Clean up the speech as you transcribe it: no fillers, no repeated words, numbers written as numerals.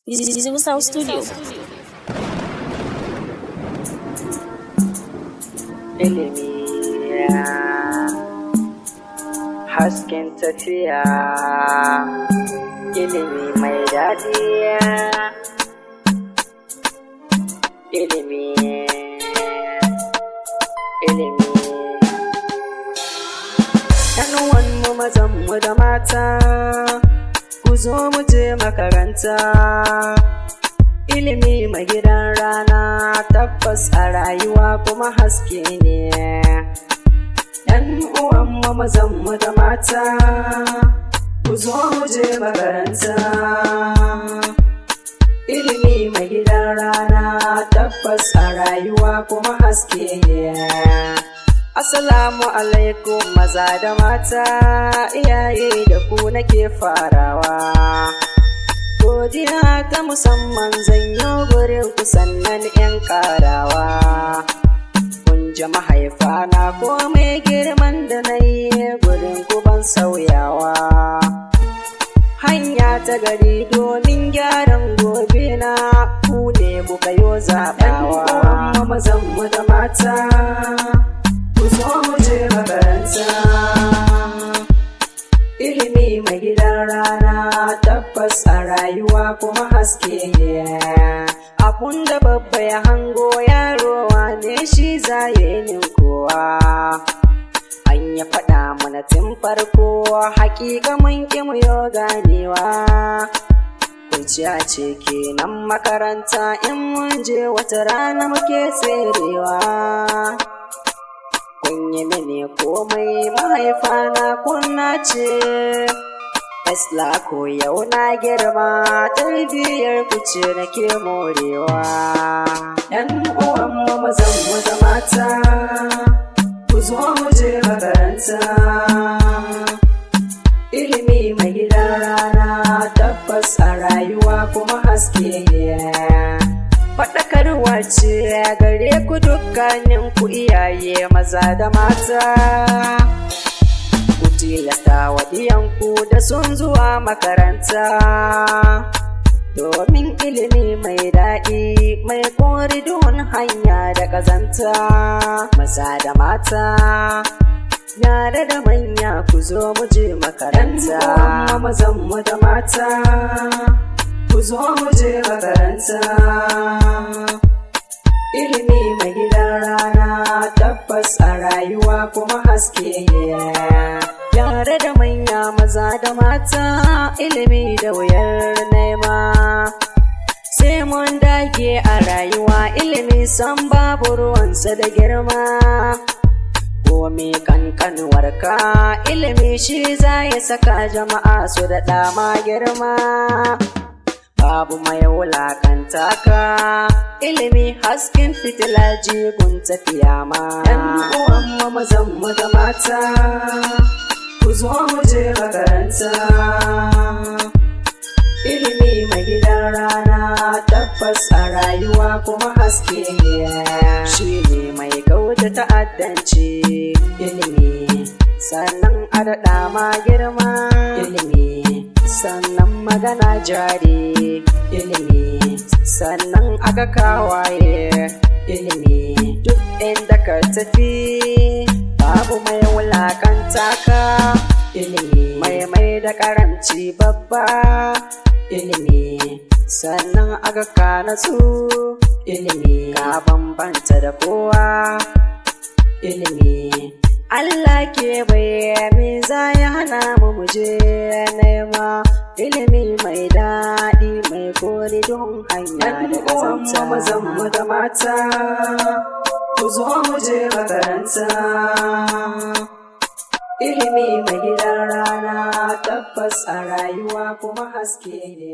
Zizi Sound Studio. Ilimi hasken tafiya, ilimi mai daɗi, ilimi ‘yan'uwanmu mazanmu da mata, ku zo mu je makaranta. Ilimi mai gidan rana, tabbas a rayuwa kuma haske ne. ‘Yan'uwanmu mazanmu da mata, ku zo mu je makaranta. Ilimi mai gidan rana, tabbas a rayuwa kuma haske ne. Assalamu alaikum maza da mata, iyaye da ku nake farawa. Godiya ta musamman zanyo gurin ku sannan ‘yan ƙarawa. Kun ji mahaifana komai girman da na yi gurin ku ban sauyawa. Hanya ta gari domin gyaran gobe na ku ne kuka yo zaɓawa. ‘Yan mazanmu da mata, ku zo mu je makaranta. Ilimi mai gidan rana, tabbas a rayuwa kuma haske ne. Abun da babba ya hango yaro wane shi za ya yi kowa. An ya faɗa mana tun farko, hakika mun ƙi mu yo ganewa. Kurciya ce kenan makaranta, in mun je wata rana muke tserewa. Kun yi mini komai mahaifana kunna ce, Tesla ko yau na girma, tarbiyyar ku ce nake morewa. ‘Yan'uwanmu mazanmu da mata, ku zo mu je makaranta. Ilimi mai gidan rana, tabbas a rayuwa kuma haske ne. Faɗakarwa ce gare ku dukkanin ku iyaye maza da mata. Ku tilasta wa ɗiyanku da sun zuwa makaranta, domin ilimi mai daɗi mai kori don hanya da ƙazanta. Maza da mata, yare da manya ku zo mu je makaranta. ‘Yan mazanmu da mata, ku zo mu je makaranta. Ilimi mai gidan rana, tabbas a rayuwa kuma haske ne. Yare da manya maza da mata, ilimi da wuyar nema. Sai mun dage a rayuwa, ilimi san babu ruwansa da girma. Komi kankanuwarka, ilimi shi za ya saka jama'a su da ɗama girma. Babu mai wulakanta ka, ilimi hasken fitila jigun tafiya ma. ‘Yan'uwanmu mazanmu da mata, ku zo mu je makaranta. Ilimi mai gidan rana, tabbas a rayuwa kuma haske ne. Shi ne mai gauda ta'addanci, ilimi sannan a daɗa ma girma. Ilimi sannan magana jari, ilimi sannan aga kawaye. Ilimi duk inda ka tafi, babu mai wulakanta ka. Ilimi mai da karamci babba. Ilimi sannan aga ka natsu. Ilimi ka bambanta da kowa. Ilimi Allah ke bayani za ya hana mu muje nema. Ilimi mai daɗi mai kori don hanya da ƙazanta. ‘Yan mazanmu da mata, ku zo mu je makaranta. Ilimi mai gidan rana, tabbas a rayuwa kuma haske ne.